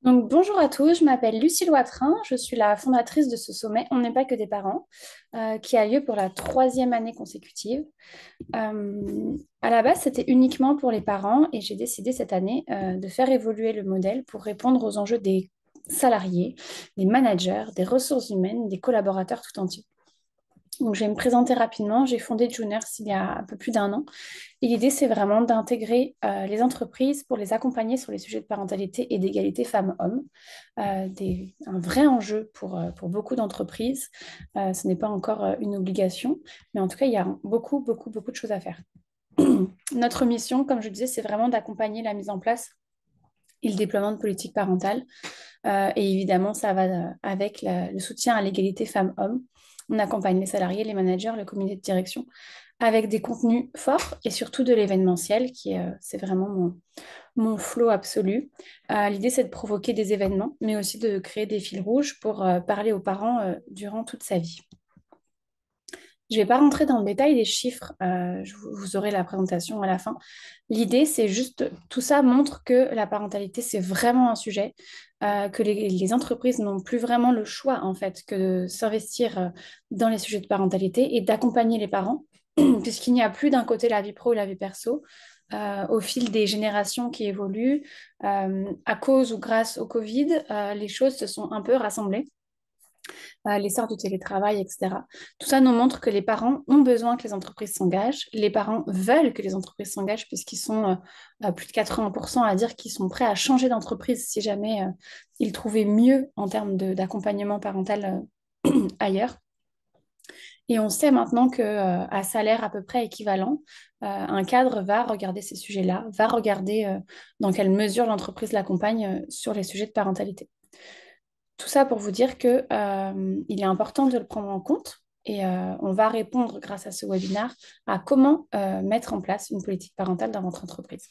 Donc, bonjour à tous, je m'appelle Lucille Watrin, je suis la fondatrice de ce sommet On n'est pas que des parents, qui a lieu pour la troisième année consécutive. À la base, c'était uniquement pour les parents et j'ai décidé cette année de faire évoluer le modèle pour répondre aux enjeux des salariés, des managers, des ressources humaines, des collaborateurs tout entiers. Donc, je vais me présenter rapidement. J'ai fondé Juners il y a un peu plus d'un an. Et l'idée, c'est vraiment d'intégrer les entreprises pour les accompagner sur les sujets de parentalité et d'égalité femmes-hommes. Un vrai enjeu pour beaucoup d'entreprises. Ce n'est pas encore une obligation, mais en tout cas, il y a beaucoup, beaucoup, beaucoup de choses à faire. Notre mission, comme je disais, c'est vraiment d'accompagner la mise en place et le déploiement de politiques parentales. Et évidemment, ça va avec le soutien à l'égalité femmes-hommes. On accompagne les salariés, les managers, le comité de direction avec des contenus forts et surtout de l'événementiel c'est vraiment mon flow absolu. L'idée, c'est de provoquer des événements, mais aussi de créer des fils rouges pour parler aux parents durant toute sa vie. Je ne vais pas rentrer dans le détail des chiffres, vous aurez la présentation à la fin. L'idée, c'est juste, tout ça montre que la parentalité, c'est vraiment un sujet, que les entreprises n'ont plus vraiment le choix, en fait, que de s'investir dans les sujets de parentalité et d'accompagner les parents, puisqu'il n'y a plus d'un côté la vie pro et la vie perso. Au fil des générations qui évoluent, à cause ou grâce au Covid, les choses se sont un peu rassemblées, l'essor du télétravail, etc. Tout ça nous montre que les parents ont besoin que les entreprises s'engagent. Les parents veulent que les entreprises s'engagent puisqu'ils sont à plus de 80% à dire qu'ils sont prêts à changer d'entreprise si jamais ils trouvaient mieux en termes d'accompagnement parental ailleurs. Et on sait maintenant qu'à salaire à peu près équivalent, un cadre va regarder ces sujets-là, va regarder dans quelle mesure l'entreprise l'accompagne sur les sujets de parentalité. Tout ça pour vous dire que, il est important de le prendre en compte et on va répondre grâce à ce webinaire à comment mettre en place une politique parentale dans votre entreprise.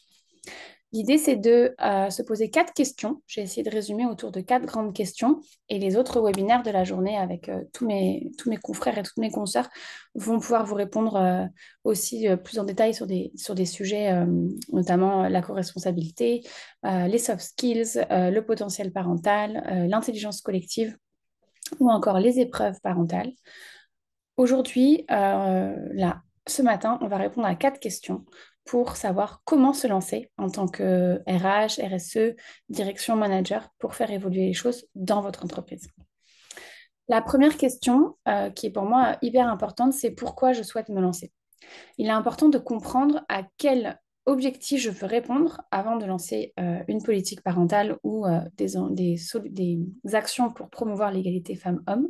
L'idée, c'est de se poser quatre questions. J'ai essayé de résumer autour de quatre grandes questions et les autres webinaires de la journée avec tous mes confrères et toutes mes consoeurs vont pouvoir vous répondre aussi plus en détail sur des sujets, notamment la co-responsabilité, les soft skills, le potentiel parental, l'intelligence collective ou encore les épreuves parentales. Aujourd'hui, là, ce matin, on va répondre à quatre questions pour savoir comment se lancer en tant que RH, RSE, direction manager pour faire évoluer les choses dans votre entreprise. La première question, qui est pour moi hyper importante, c'est pourquoi je souhaite me lancer. Il est important de comprendre à quel objectif je veux répondre avant de lancer une politique parentale ou des actions pour promouvoir l'égalité femmes-hommes.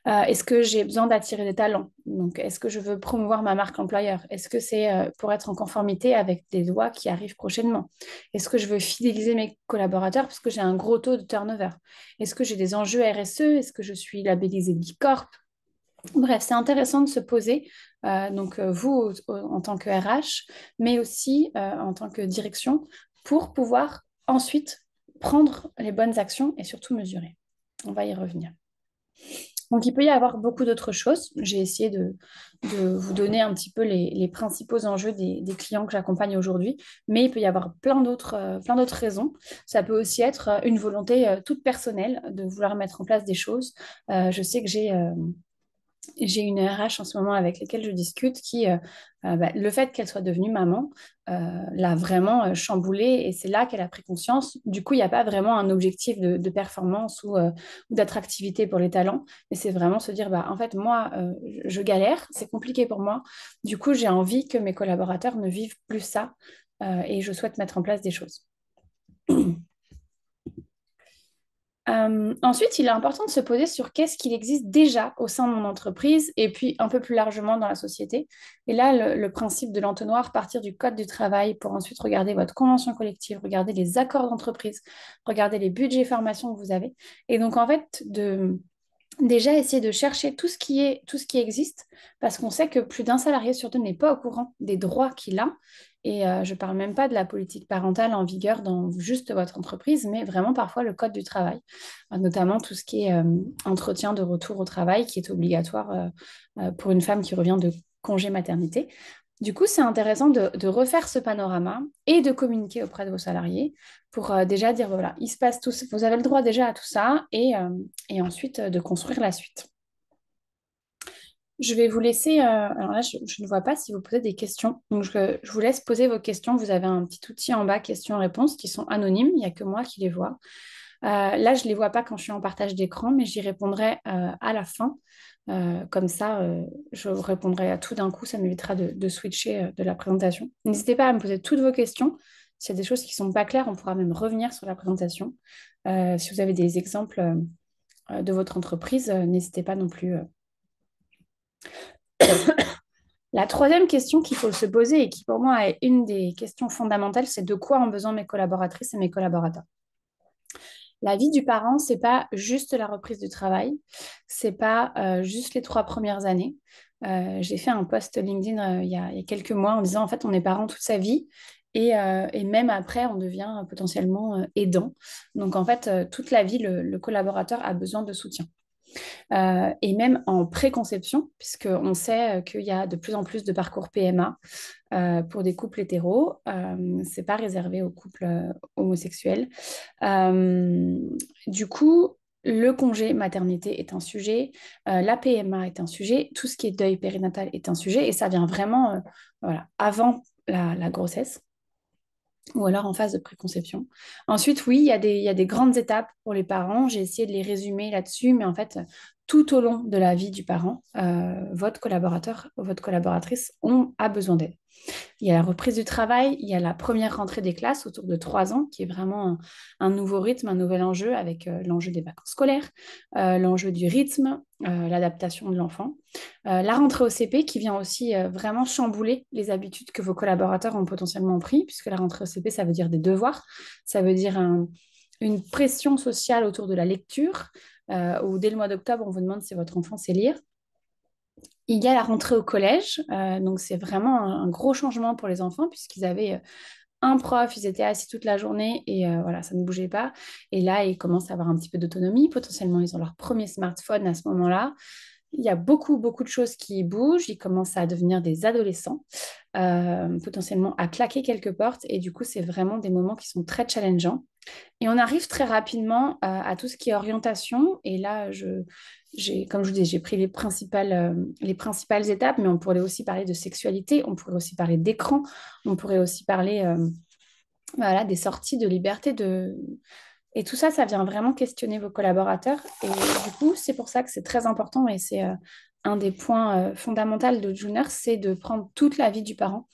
Est-ce que j'ai besoin d'attirer des talents? Donc, est-ce que je veux promouvoir ma marque employeur? Est-ce que c'est pour être en conformité avec des lois qui arrivent prochainement? Est-ce que je veux fidéliser mes collaborateurs parce que j'ai un gros taux de turnover? Est-ce que j'ai des enjeux RSE? Est-ce que je suis labellisée B Corp? Bref, c'est intéressant de se poser, vous en tant que RH, mais aussi en tant que direction, pour pouvoir ensuite prendre les bonnes actions et surtout mesurer. On va y revenir. Donc, il peut y avoir beaucoup d'autres choses. J'ai essayé de vous donner un petit peu les principaux enjeux des clients que j'accompagne aujourd'hui, mais il peut y avoir plein d'autres raisons. Ça peut aussi être une volonté toute personnelle de vouloir mettre en place des choses. Je sais que j'ai une RH en ce moment avec laquelle je discute le fait qu'elle soit devenue maman, l'a vraiment chamboulée et c'est là qu'elle a pris conscience. Du coup, il n'y a pas vraiment un objectif de performance ou d'attractivité pour les talents, mais c'est vraiment se dire, en fait, moi, je galère, c'est compliqué pour moi. Du coup, j'ai envie que mes collaborateurs ne vivent plus ça et je souhaite mettre en place des choses. Ensuite, il est important de se poser sur qu'est-ce qu'il existe déjà au sein de mon entreprise et puis un peu plus largement dans la société. Et là, le principe de l'entonnoir, partir du code du travail pour ensuite regarder votre convention collective, regarder les accords d'entreprise, regarder les budgets formation que vous avez. Et donc, en fait, de déjà essayer de chercher tout ce qui existe, parce qu'on sait que plus d'un salarié sur deux n'est pas au courant des droits qu'il a. Et je ne parle même pas de la politique parentale en vigueur dans juste votre entreprise, mais vraiment parfois le code du travail, notamment tout ce qui est entretien de retour au travail qui est obligatoire pour une femme qui revient de congé maternité. Du coup, c'est intéressant de refaire ce panorama et de communiquer auprès de vos salariés pour déjà dire, voilà, il se passe tout, vous avez le droit déjà à tout ça et ensuite de construire la suite. Je vais vous laisser, alors là, je ne vois pas si vous posez des questions. Donc, je vous laisse poser vos questions. Vous avez un petit outil en bas, questions-réponses, qui sont anonymes. Il n'y a que moi qui les vois. Là, je ne les vois pas quand je suis en partage d'écran, mais j'y répondrai à la fin. Comme ça, je répondrai à tout d'un coup. Ça m'évitera de switcher de la présentation. N'hésitez pas à me poser toutes vos questions. S'il y a des choses qui ne sont pas claires, on pourra même revenir sur la présentation. Si vous avez des exemples de votre entreprise, n'hésitez pas non plus. La troisième question qu'il faut se poser et qui pour moi est une des questions fondamentales, c'est de quoi ont besoin mes collaboratrices et mes collaborateurs. La vie du parent, c'est pas juste la reprise du travail, c'est pas juste les 3 premières années. J'ai fait un post LinkedIn il y a quelques mois en disant en fait on est parent toute sa vie et même après on devient potentiellement aidant. Donc en fait toute la vie le collaborateur a besoin de soutien. Et même en préconception, puisqu'on sait qu'il y a de plus en plus de parcours PMA pour des couples hétéros. C'est pas réservé aux couples homosexuels. Euh, du coup, le congé maternité est un sujet, la PMA est un sujet, tout ce qui est deuil périnatal est un sujet, et ça vient vraiment voilà, avant la grossesse ou alors en phase de préconception. Ensuite, oui, il y a des grandes étapes pour les parents. J'ai essayé de les résumer là-dessus, mais en fait, tout au long de la vie du parent, votre collaborateur ou votre collaboratrice a besoin d'aide. Il y a la reprise du travail, il y a la première rentrée des classes autour de 3 ans, qui est vraiment un nouveau rythme, un nouvel enjeu avec l'enjeu des vacances scolaires, l'enjeu du rythme, l'adaptation de l'enfant. La rentrée au CP qui vient aussi vraiment chambouler les habitudes que vos collaborateurs ont potentiellement pris, puisque la rentrée au CP, ça veut dire des devoirs, ça veut dire une pression sociale autour de la lecture, où dès le mois d'octobre, on vous demande si votre enfant sait lire. Il y a la rentrée au collège, donc c'est vraiment un gros changement pour les enfants puisqu'ils avaient un prof, ils étaient assis toute la journée et voilà, ça ne bougeait pas. Et là, ils commencent à avoir un petit peu d'autonomie. Potentiellement, ils ont leur premier smartphone à ce moment-là. Il y a beaucoup, beaucoup de choses qui bougent. Ils commencent à devenir des adolescents, potentiellement à claquer quelques portes. Et du coup, c'est vraiment des moments qui sont très challengeants. Et on arrive très rapidement à tout ce qui est orientation. Et là, comme je vous dis, j'ai pris les principales étapes, mais on pourrait aussi parler de sexualité, on pourrait aussi parler d'écran, on pourrait aussi parler voilà, des sorties de liberté. Et tout ça, ça vient vraiment questionner vos collaborateurs. Et du coup, c'est pour ça que c'est très important et c'est un des points fondamentaux de Junior, c'est de prendre toute la vie du parent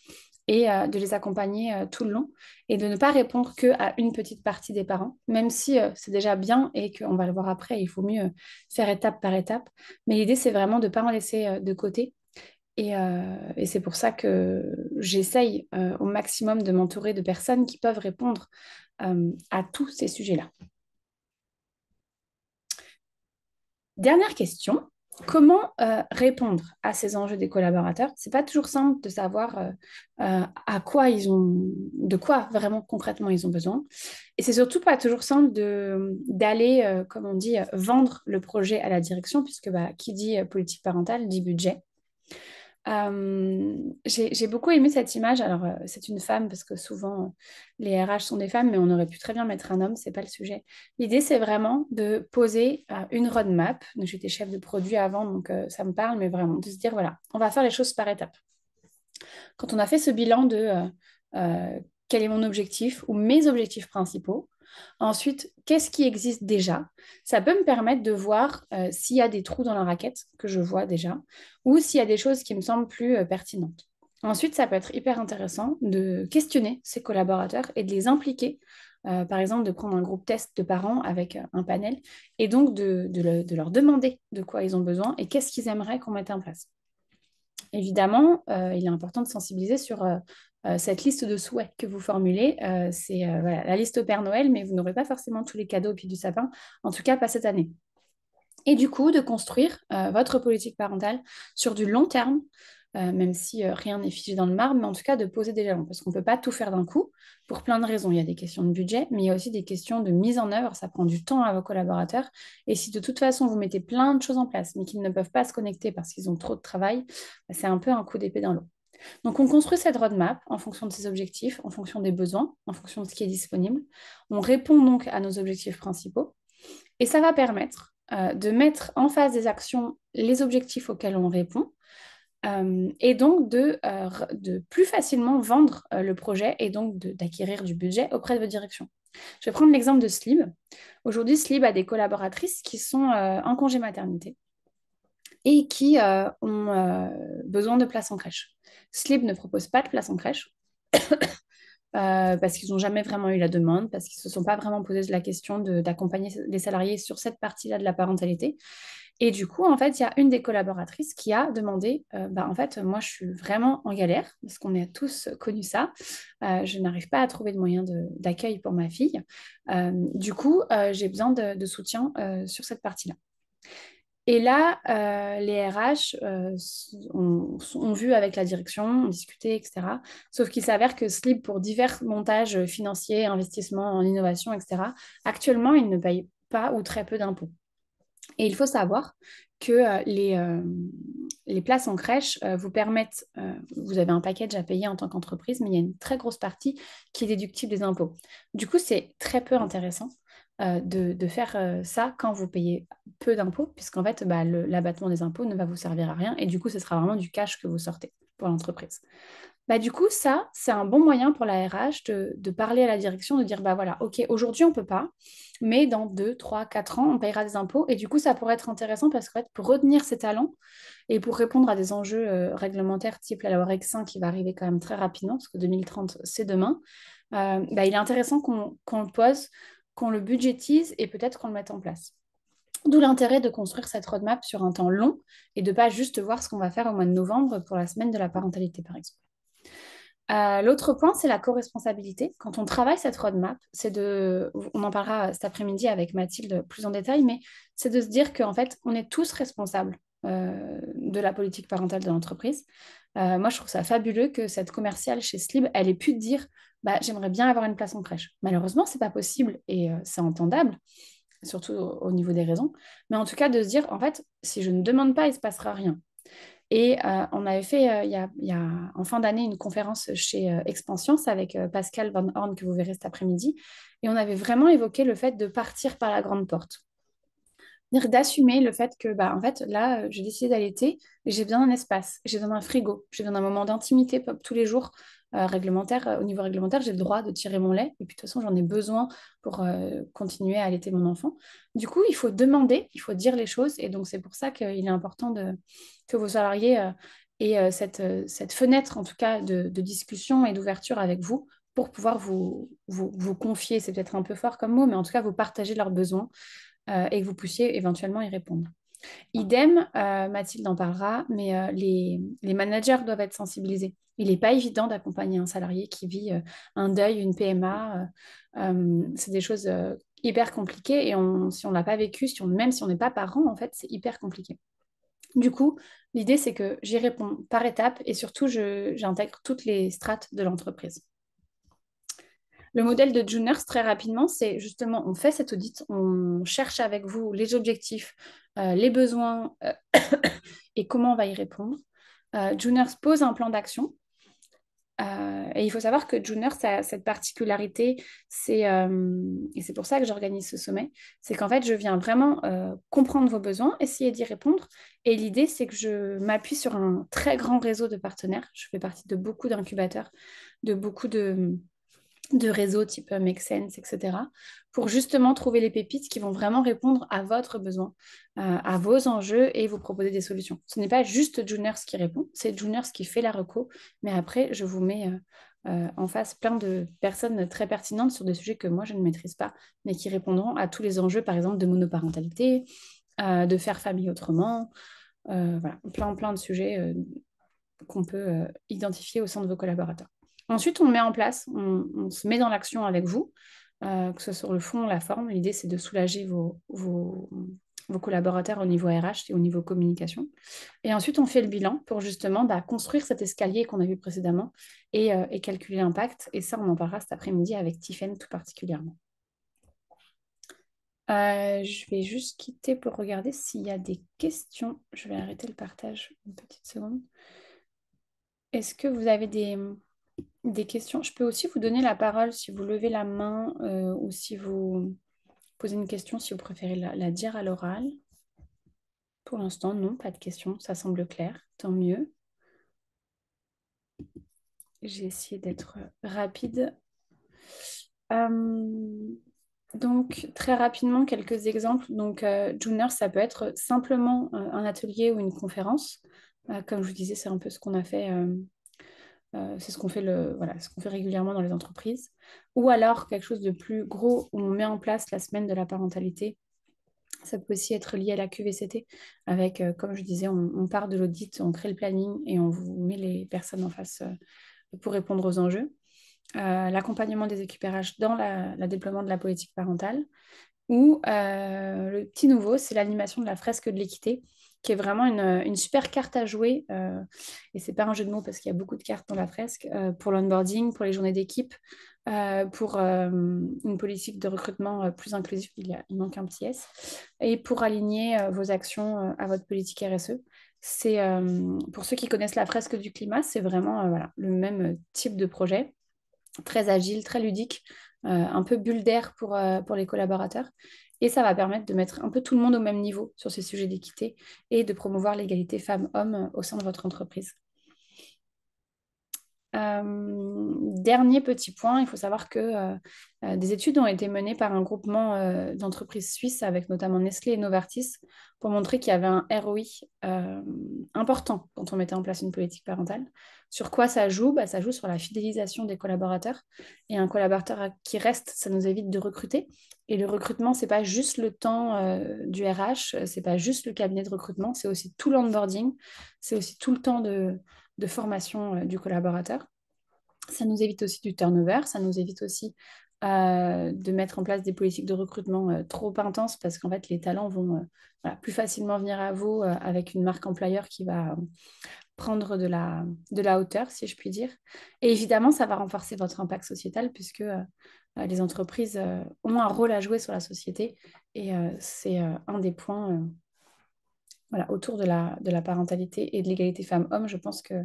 et de les accompagner tout le long et de ne pas répondre qu'à une petite partie des parents, même si c'est déjà bien et qu'on va le voir après, il faut mieux faire étape par étape. Mais l'idée, c'est vraiment de ne pas en laisser de côté. Et c'est pour ça que j'essaye au maximum de m'entourer de personnes qui peuvent répondre à tous ces sujets-là. Dernière question. Comment répondre à ces enjeux des collaborateurs? C'est pas toujours simple de savoir de quoi vraiment concrètement ils ont besoin. Et c'est surtout pas toujours simple d'aller, comme on dit, vendre le projet à la direction, puisque bah, qui dit politique parentale dit budget. J'ai beaucoup aimé cette image. Alors, c'est une femme parce que souvent, les RH sont des femmes, mais on aurait pu très bien mettre un homme, c'est pas le sujet. L'idée, c'est vraiment de poser une roadmap. Donc, j'étais chef de produit avant, donc ça me parle, mais vraiment de se dire, voilà, on va faire les choses par étapes. Quand on a fait ce bilan de euh, quel est mon objectif ou mes objectifs principaux, ensuite, qu'est-ce qui existe déjà? Ça peut me permettre de voir s'il y a des trous dans la raquette que je vois déjà ou s'il y a des choses qui me semblent plus pertinentes. Ensuite, ça peut être hyper intéressant de questionner ses collaborateurs et de les impliquer. Par exemple, de prendre un groupe test de parents avec un panel et donc de leur demander de quoi ils ont besoin et qu'est-ce qu'ils aimeraient qu'on mette en place. Évidemment, il est important de sensibiliser sur cette liste de souhaits que vous formulez. C'est voilà, la liste au Père Noël, mais vous n'aurez pas forcément tous les cadeaux au pied du sapin, en tout cas pas cette année. Et du coup, de construire votre politique parentale sur du long terme, même si rien n'est figé dans le marbre, mais en tout cas de poser des jalons, parce qu'on ne peut pas tout faire d'un coup, pour plein de raisons. Il y a des questions de budget, mais il y a aussi des questions de mise en œuvre, ça prend du temps à vos collaborateurs, et si de toute façon vous mettez plein de choses en place, mais qu'ils ne peuvent pas se connecter parce qu'ils ont trop de travail, bah, c'est un peu un coup d'épée dans l'eau. Donc, on construit cette roadmap en fonction de ses objectifs, en fonction des besoins, en fonction de ce qui est disponible. On répond donc à nos objectifs principaux et ça va permettre de mettre en face des actions les objectifs auxquels on répond et donc de plus facilement vendre le projet et donc d'acquérir du budget auprès de votre direction. Je vais prendre l'exemple de Slib. Aujourd'hui, Slib a des collaboratrices qui sont en congé maternité et qui ont besoin de places en crèche. Slib ne propose pas de place en crèche parce qu'ils n'ont jamais vraiment eu la demande, parce qu'ils ne se sont pas vraiment posé la question d'accompagner les salariés sur cette partie-là de la parentalité. Et du coup, en fait, il y a une des collaboratrices qui a demandé, en fait, moi, je suis vraiment en galère, parce qu'on a tous connu ça. Je n'arrive pas à trouver de moyen d'accueil pour ma fille. Du coup, j'ai besoin de soutien sur cette partie-là. Et là, les RH ont vu avec la direction, ont discuté, etc. Sauf qu'il s'avère que Slip, pour divers montages financiers, investissements en innovation, etc., actuellement, ils ne payent pas ou très peu d'impôts. Et il faut savoir que les places en crèche vous permettent, vous avez un package à payer en tant qu'entreprise, mais il y a une très grosse partie qui est déductible des impôts. Du coup, c'est très peu intéressant de faire ça quand vous payez peu d'impôts, puisqu'en fait, l'abattement des impôts ne va vous servir à rien, et du coup, ce sera vraiment du cash que vous sortez pour l'entreprise. Du coup, ça, c'est un bon moyen pour la RH de parler à la direction, de dire, bah voilà, ok, aujourd'hui, on ne peut pas, mais dans 2, 3, 4 ans, on payera des impôts. Et du coup, ça pourrait être intéressant parce qu'en fait, pour retenir ces talents et pour répondre à des enjeux réglementaires type la loi REC 1 qui va arriver quand même très rapidement, parce que 2030, c'est demain, il est intéressant qu'on le pose, qu'on le budgétise et peut-être qu'on le mette en place. D'où l'intérêt de construire cette roadmap sur un temps long et de ne pas juste voir ce qu'on va faire au mois de novembre pour la semaine de la parentalité, par exemple. L'autre point, c'est la co-responsabilité. Quand on travaille cette roadmap, on en parlera cet après-midi avec Mathilde plus en détail, mais c'est de se dire qu'en fait, on est tous responsables de la politique parentale de l'entreprise. Moi, je trouve ça fabuleux que cette commerciale chez Slib, elle ait pu dire, bah, j'aimerais bien avoir une place en crèche. Malheureusement, c'est pas possible et c'est entendable, surtout au niveau des raisons. Mais en tout cas, de se dire, en fait, si je ne demande pas, il ne se passera rien. Et on avait fait il y a en fin d'année une conférence chez Expansiance avec Pascal Van Horn que vous verrez cet après-midi. Et on avait vraiment évoqué le fait de partir par la grande porte. C'est-à-dire d'assumer le fait que, en fait, là, j'ai décidé d'allaiter, j'ai besoin d'un espace, j'ai besoin d'un frigo, j'ai besoin d'un moment d'intimité tous les jours réglementaire. Au niveau réglementaire, j'ai le droit de tirer mon lait, et puis de toute façon, j'en ai besoin pour continuer à allaiter mon enfant. Du coup, il faut demander, il faut dire les choses, et donc c'est pour ça qu'il est important que vos salariés aient cette fenêtre, en tout cas, de discussion et d'ouverture avec vous pour pouvoir vous confier, c'est peut-être un peu fort comme mot, mais en tout cas, vous partager leurs besoins et que vous puissiez éventuellement y répondre. Idem, Mathilde en parlera, mais les managers doivent être sensibilisés. Il n'est pas évident d'accompagner un salarié qui vit un deuil, une PMA. C'est des choses hyper compliquées et si on ne l'a pas vécu, même si on n'est pas parent, en fait, c'est hyper compliqué. Du coup, l'idée, c'est que j'y réponds par étapes et surtout, j'intègre toutes les strates de l'entreprise. Le modèle de Juners, très rapidement, c'est justement, on fait cet audit, on cherche avec vous les objectifs, les besoins et comment on va y répondre. Juners pose un plan d'action. Et il faut savoir que Juners a cette particularité, et c'est pour ça que j'organise ce sommet, c'est qu'en fait, je viens vraiment comprendre vos besoins, essayer d'y répondre. Et l'idée, c'est que je m'appuie sur un très grand réseau de partenaires. Je fais partie de beaucoup d'incubateurs, de beaucoup de réseaux type Make Sense, etc., pour justement trouver les pépites qui vont vraiment répondre à votre besoin, à vos enjeux et vous proposer des solutions. Ce n'est pas juste Juners qui répond, c'est Juners qui fait la reco, mais après, je vous mets en face plein de personnes très pertinentes sur des sujets que moi, je ne maîtrise pas, mais qui répondront à tous les enjeux, par exemple, de monoparentalité, de faire famille autrement, voilà, plein de sujets qu'on peut identifier au sein de vos collaborateurs. Ensuite, on met en place, on se met dans l'action avec vous, que ce soit sur le fond ou la forme. L'idée, c'est de soulager vos collaborateurs au niveau RH et au niveau communication. Et ensuite, on fait le bilan pour justement construire cet escalier qu'on a vu précédemment et calculer l'impact. Et ça, on en parlera cet après-midi avec Tiffen tout particulièrement. Je vais juste quitter pour regarder s'il y a des questions. Je vais arrêter le partage une petite seconde. Est-ce que vous avez des questions? Je peux aussi vous donner la parole si vous levez la main ou si vous posez une question, si vous préférez la dire à l'oral. Pour l'instant, non, pas de questions, ça semble clair, tant mieux. J'ai essayé d'être rapide. Euh, donc, très rapidement, quelques exemples. Donc, Junior, ça peut être simplement un atelier ou une conférence. Comme je vous disais, c'est un peu ce qu'on a fait. C'est ce qu'on fait, voilà, ce qu'on fait régulièrement dans les entreprises. Ou alors quelque chose de plus gros où on met en place la semaine de la parentalité. Ça peut aussi être lié à la QVCT avec, comme je disais, on part de l'audit, on crée le planning et on vous met les personnes en face pour répondre aux enjeux. L'accompagnement des équipes RH dans le déploiement de la politique parentale. Ou le petit nouveau, c'est l'animation de la fresque de l'équité, qui est vraiment une super carte à jouer. Et c'est pas un jeu de mots parce qu'il y a beaucoup de cartes dans la fresque, pour l'onboarding, pour les journées d'équipe, pour une politique de recrutement plus inclusive, il manque un petit S, et pour aligner vos actions à votre politique RSE. C'est, pour ceux qui connaissent la fresque du climat, c'est vraiment voilà, le même type de projet très agile, très ludique, un peu bulle d'air pour les collaborateurs. Et ça va permettre de mettre un peu tout le monde au même niveau sur ces sujets d'équité et de promouvoir l'égalité femmes-hommes au sein de votre entreprise. Dernier petit point, il faut savoir que des études ont été menées par un groupement d'entreprises suisses avec notamment Nestlé et Novartis pour montrer qu'il y avait un ROI important quand on mettait en place une politique parentale. Sur quoi ça joue? Bah, ça joue sur la fidélisation des collaborateurs. Et un collaborateur qui reste, ça nous évite de recruter. Et le recrutement, c'est pas juste le temps du RH, c'est pas juste le cabinet de recrutement, c'est aussi tout l'onboarding, c'est aussi tout le temps de formation du collaborateur. Ça nous évite aussi du turnover, ça nous évite aussi de mettre en place des politiques de recrutement trop intenses parce qu'en fait, les talents vont voilà, plus facilement venir à vous avec une marque employeur qui va prendre de la hauteur, si je puis dire. Et évidemment, ça va renforcer votre impact sociétal puisque les entreprises ont un rôle à jouer sur la société et c'est un des points voilà, autour de la parentalité et de l'égalité femmes-hommes. Je pense que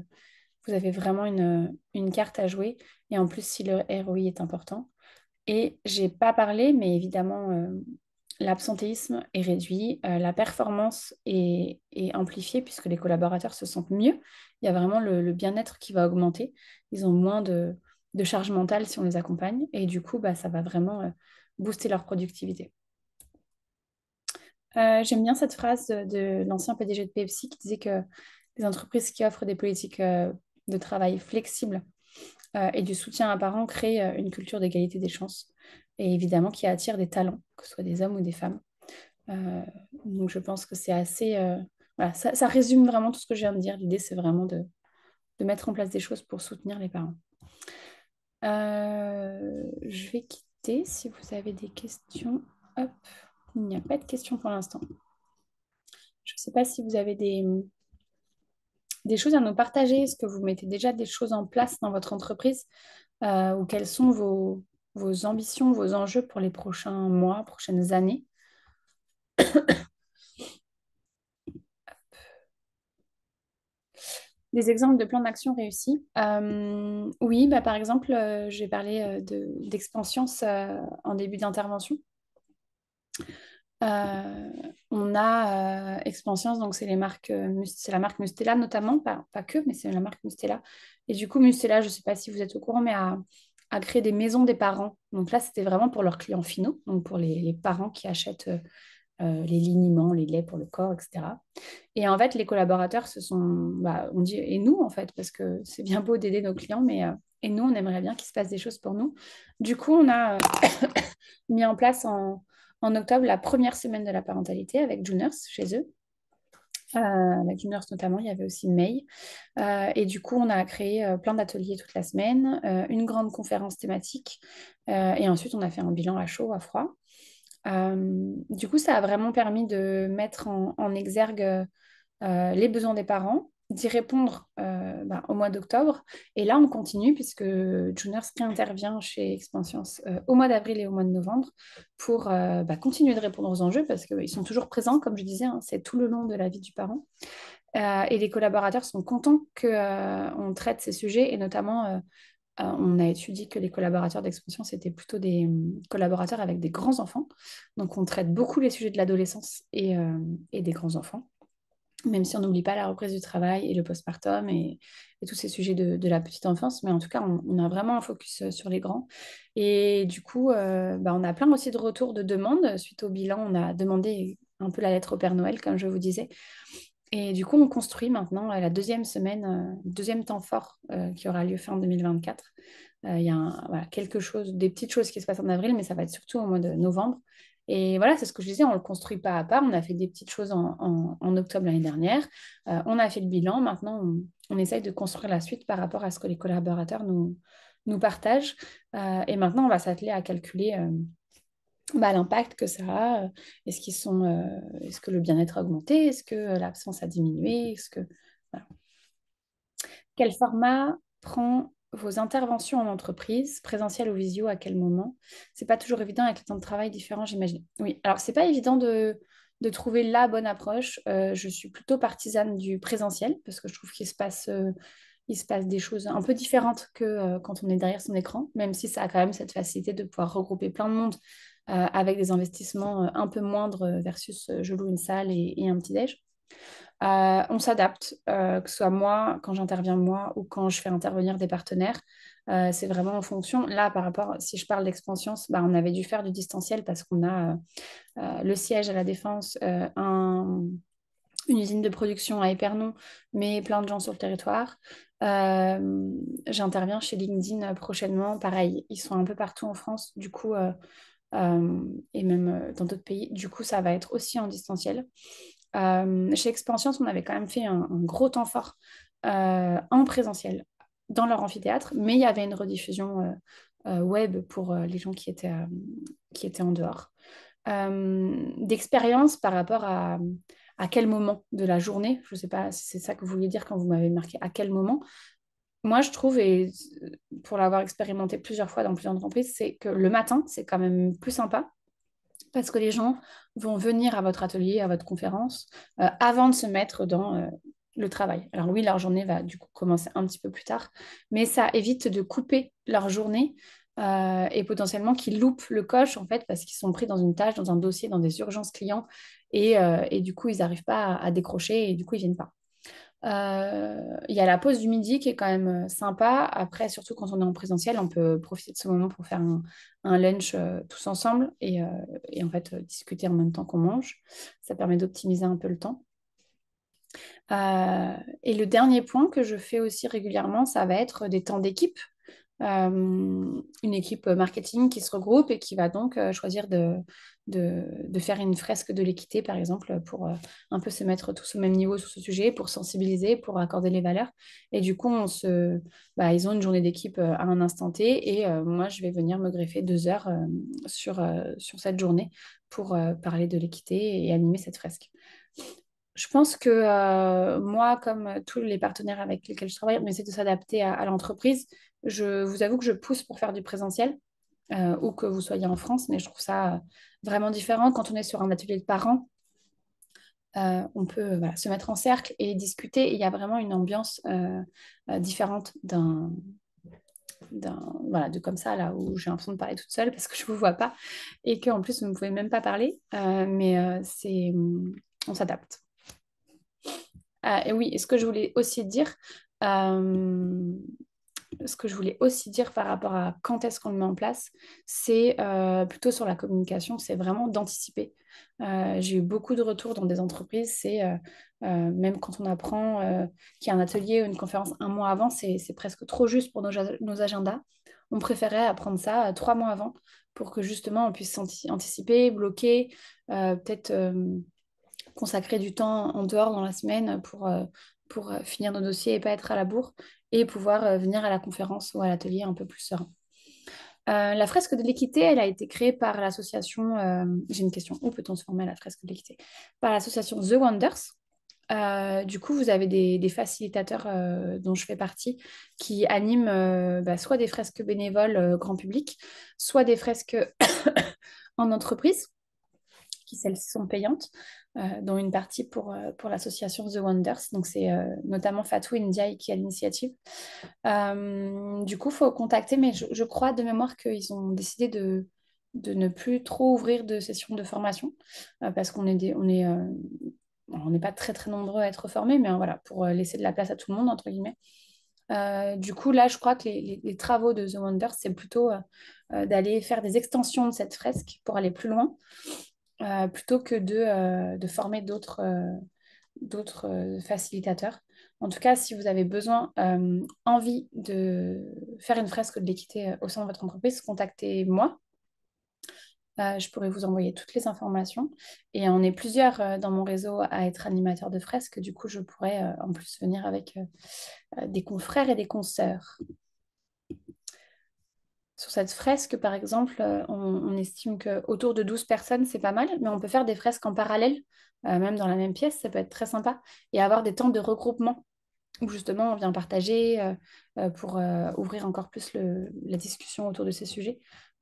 vous avez vraiment une carte à jouer. Et en plus, si le ROI est important. Et j'ai pas parlé, mais évidemment, l'absentéisme est réduit, la performance est amplifiée puisque les collaborateurs se sentent mieux. Il y a vraiment le bien-être qui va augmenter. Ils ont moins de charge mentale si on les accompagne. Et du coup, bah, ça va vraiment booster leur productivité. J'aime bien cette phrase de l'ancien PDG de Pepsi qui disait que les entreprises qui offrent des politiques de travail flexibles et du soutien apparent créent une culture d'égalité des chances et évidemment qui attire des talents, que ce soit des hommes ou des femmes. Euh, donc je pense que c'est assez... voilà, ça résume vraiment tout ce que je viens de dire. L'idée, c'est vraiment de mettre en place des choses pour soutenir les parents. Je vais quitter si vous avez des questions. Hop, il n'y a pas de questions pour l'instant. Je ne sais pas si vous avez des choses à nous partager. Est-ce que vous mettez déjà des choses en place dans votre entreprise ou quelles sont vos ambitions, vos enjeux pour les prochains mois, prochaines années? Des exemples de plans d'action réussis. Oui, bah, par exemple, j'ai parlé d'Expansiance en début d'intervention. Euh, on a Expansiance, donc c'est les marques, c'est la marque Mustela notamment, pas que, mais c'est la marque Mustela. Et du coup, Mustela, je ne sais pas si vous êtes au courant, mais a créé des maisons des parents. Donc là, c'était vraiment pour leurs clients finaux, donc pour les parents qui achètent les liniments, les laits pour le corps, etc. Et en fait, les collaborateurs bah, on dit, et nous en fait, parce que c'est bien beau d'aider nos clients, mais et nous, on aimerait bien qu'il se passe des choses pour nous. Du coup, on a mis en place en octobre la première semaine de la parentalité avec Juners chez eux. Avec Juners notamment, il y avait aussi May. Et du coup, on a créé plein d'ateliers toute la semaine, une grande conférence thématique, et ensuite on a fait un bilan à chaud, à froid. Du coup, ça a vraiment permis de mettre en exergue les besoins des parents, d'y répondre bah, au mois d'octobre. Et là, on continue puisque Juniors qui intervient chez Expansiance au mois d'avril et au mois de novembre pour bah, continuer de répondre aux enjeux parce qu'ils sont toujours présents, comme je disais, hein, c'est tout le long de la vie du parent. Et les collaborateurs sont contents qu'on traite ces sujets et notamment on a étudié que les collaborateurs d'expansion, c'était plutôt des collaborateurs avec des grands enfants. Donc, on traite beaucoup les sujets de l'adolescence et des grands enfants, même si on n'oublie pas la reprise du travail et le postpartum et tous ces sujets de la petite enfance. Mais en tout cas, on a vraiment un focus sur les grands. Et du coup, on a plein aussi de retours de demandes. Suite au bilan, on a demandé un peu la lettre au Père Noël, comme je vous disais. Et du coup, on construit maintenant la deuxième semaine, deuxième temps fort qui aura lieu fin 2024. Il y a voilà, quelque chose, des petites choses qui se passent en avril, mais ça va être surtout au mois de novembre. Et voilà, c'est ce que je disais, on ne le construit pas à pas. On a fait des petites choses en octobre l'année dernière. On a fait le bilan. Maintenant, on essaye de construire la suite par rapport à ce que les collaborateurs nous partagent. Et maintenant, on va s'atteler à calculer l'impact que ça a. Est-ce que le bien-être a augmenté? Est-ce que l'absence a diminué? Voilà. Quel format prend vos interventions en entreprise, présentiel ou visio, à quel moment? C'est pas toujours évident avec les temps de travail différents, j'imagine. Oui, alors c'est pas évident de trouver la bonne approche. Je suis plutôt partisane du présentiel parce que je trouve il se passe des choses un peu différentes que quand on est derrière son écran, même si ça a quand même cette facilité de pouvoir regrouper plein de monde avec des investissements un peu moindres versus je loue une salle et un petit-déj. On s'adapte, que ce soit moi, quand j'interviens moi, ou quand je fais intervenir des partenaires. C'est vraiment en fonction. Là, par rapport, si je parle d'expansion, on avait dû faire du distanciel parce qu'on a le siège à la Défense, une usine de production à Épernon, mais plein de gens sur le territoire. J'interviens chez LinkedIn prochainement. Pareil, ils sont un peu partout en France, du coup, et même dans d'autres pays. Du coup, ça va être aussi en distanciel. Chez Expansions, on avait quand même fait un gros temps fort en présentiel dans leur amphithéâtre, mais il y avait une rediffusion web pour les gens qui étaient en dehors. D'expérience par rapport à quel moment de la journée, je ne sais pas si c'est ça que vous vouliez dire quand vous m'avez marqué, à quel moment. Moi, je trouve, et pour l'avoir expérimenté plusieurs fois dans plusieurs entreprises, c'est que le matin, c'est quand même plus sympa parce que les gens vont venir à votre atelier, à votre conférence, avant de se mettre dans le travail. Alors oui, leur journée va du coup commencer un petit peu plus tard, mais ça évite de couper leur journée et potentiellement qu'ils loupent le coche, en fait, parce qu'ils sont pris dans une tâche, dans un dossier, dans des urgences clients, et du coup, ils n'arrivent pas à décrocher, et du coup, ils viennent pas. Il y a la pause du midi qui est quand même sympa. Après, surtout quand on est en présentiel, on peut profiter de ce moment pour faire un lunch tous ensemble et en fait discuter en même temps qu'on mange. Ça permet d'optimiser un peu le temps. Et le dernier point que je fais aussi régulièrement, ça va être des temps d'équipe. Une équipe marketing qui se regroupe et qui va donc choisir de faire une fresque de l'équité, par exemple, pour un peu se mettre tous au même niveau sur ce sujet, pour sensibiliser, pour accorder les valeurs. Et du coup, ils ont une journée d'équipe à un instant T et moi, je vais venir me greffer 2 heures sur cette journée pour parler de l'équité et animer cette fresque. Je pense que moi, comme tous les partenaires avec lesquels je travaille, on essaie de s'adapter à l'entreprise. Je vous avoue que je pousse pour faire du présentiel, ou que vous soyez en France, mais je trouve ça vraiment différent. Quand on est sur un atelier de parents, on peut voilà, se mettre en cercle et discuter. Et il y a vraiment une ambiance différente voilà, de comme ça, là où j'ai l'impression de parler toute seule parce que je ne vous vois pas et qu'en plus, vous ne pouvez même pas parler. On s'adapte. Et oui, et euh, ce que je voulais aussi dire par rapport à quand est-ce qu'on le met en place, c'est plutôt sur la communication, c'est vraiment d'anticiper. J'ai eu beaucoup de retours dans des entreprises, même quand on apprend qu'il y a un atelier ou une conférence un mois avant, c'est presque trop juste pour nos agendas. On préférait apprendre ça 3 mois avant pour que justement on puisse anticiper, bloquer, peut-être consacrer du temps en dehors dans la semaine pour finir nos dossiers et pas être à la bourre et pouvoir venir à la conférence ou à l'atelier un peu plus serein. La fresque de l'équité, elle a été créée par l'association, j'ai une question, où peut-on se former à la fresque de l'équité? Par l'association The Wonders. Du coup, vous avez des facilitateurs dont je fais partie qui animent soit des fresques bénévoles grand public, soit des fresques en entreprise qui celles-ci sont payantes, dont une partie pour l'association The Wonders. Donc c'est notamment Fatou Ndiaye qui a l'initiative. Du coup, il faut contacter, mais je crois de mémoire qu'ils ont décidé de ne plus trop ouvrir de sessions de formation parce on n'est pas très très nombreux à être formés, mais voilà, pour laisser de la place à tout le monde, entre guillemets. Du coup, là, je crois que les travaux de The Wonders, c'est plutôt d'aller faire des extensions de cette fresque pour aller plus loin, plutôt que de former d'autres facilitateurs. En tout cas, si vous avez besoin, envie de faire une fresque de l'équité au sein de votre entreprise, contactez-moi. Je pourrais vous envoyer toutes les informations. Et on est plusieurs dans mon réseau à être animateur de fresques. Du coup, je pourrais en plus venir avec des confrères et des consoeurs. Sur cette fresque, par exemple, on estime qu'autour de 12 personnes, c'est pas mal, mais on peut faire des fresques en parallèle, même dans la même pièce, ça peut être très sympa, et avoir des temps de regroupement où justement on vient partager pour ouvrir encore plus la discussion autour de ces sujets.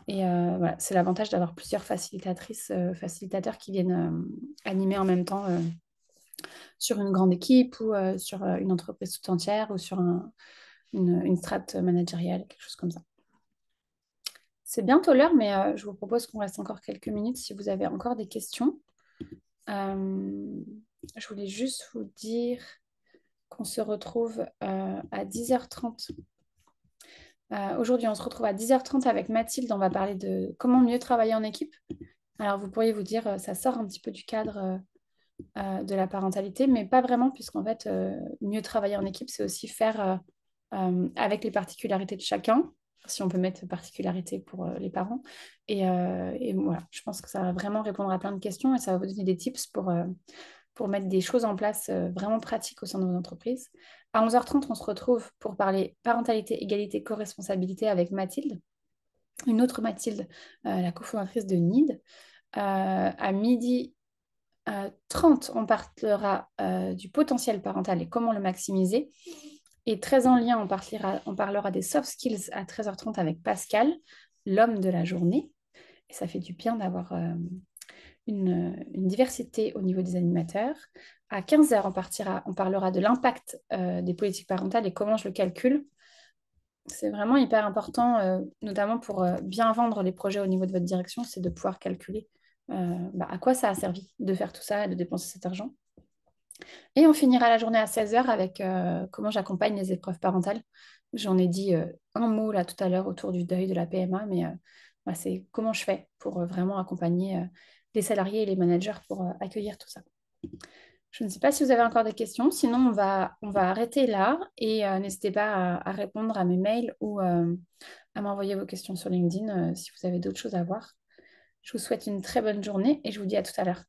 Et voilà, c'est l'avantage d'avoir plusieurs facilitatrices, facilitateurs qui viennent animer en même temps sur une grande équipe ou sur une entreprise tout entière ou sur une strate managériale, quelque chose comme ça. C'est bientôt l'heure, mais je vous propose qu'on reste encore quelques minutes si vous avez encore des questions. Je voulais juste vous dire qu'on se retrouve à 10h30. Aujourd'hui, on se retrouve à 10h30 avec Mathilde. On va parler de comment mieux travailler en équipe. Alors, vous pourriez vous dire, ça sort un petit peu du cadre de la parentalité, mais pas vraiment, puisqu'en fait, mieux travailler en équipe, c'est aussi faire avec les particularités de chacun, si on peut mettre particularité pour les parents. Et voilà, je pense que ça va vraiment répondre à plein de questions et ça va vous donner des tips pour mettre des choses en place vraiment pratiques au sein de vos entreprises. À 11h30, on se retrouve pour parler parentalité, égalité, co-responsabilité avec Mathilde, une autre Mathilde, la cofondatrice de NID. À midi 30, on parlera du potentiel parental et comment le maximiser. Et très en lien, on parlera des soft skills à 13h30 avec Pascal, l'homme de la journée. Et ça fait du bien d'avoir une diversité au niveau des animateurs. À 15h, on parlera de l'impact des politiques parentales et comment je le calcule. C'est vraiment hyper important, notamment pour bien vendre les projets au niveau de votre direction, c'est de pouvoir calculer à quoi ça a servi de faire tout ça et de dépenser cet argent. Et on finira la journée à 16h avec comment j'accompagne les épreuves parentales. J'en ai dit un mot là tout à l'heure autour du deuil de la PMA, mais c'est comment je fais pour vraiment accompagner les salariés et les managers pour accueillir tout ça. Je ne sais pas si vous avez encore des questions, sinon on va arrêter là et n'hésitez pas à répondre à mes mails ou à m'envoyer vos questions sur LinkedIn si vous avez d'autres choses à voir. Je vous souhaite une très bonne journée et je vous dis à tout à l'heure.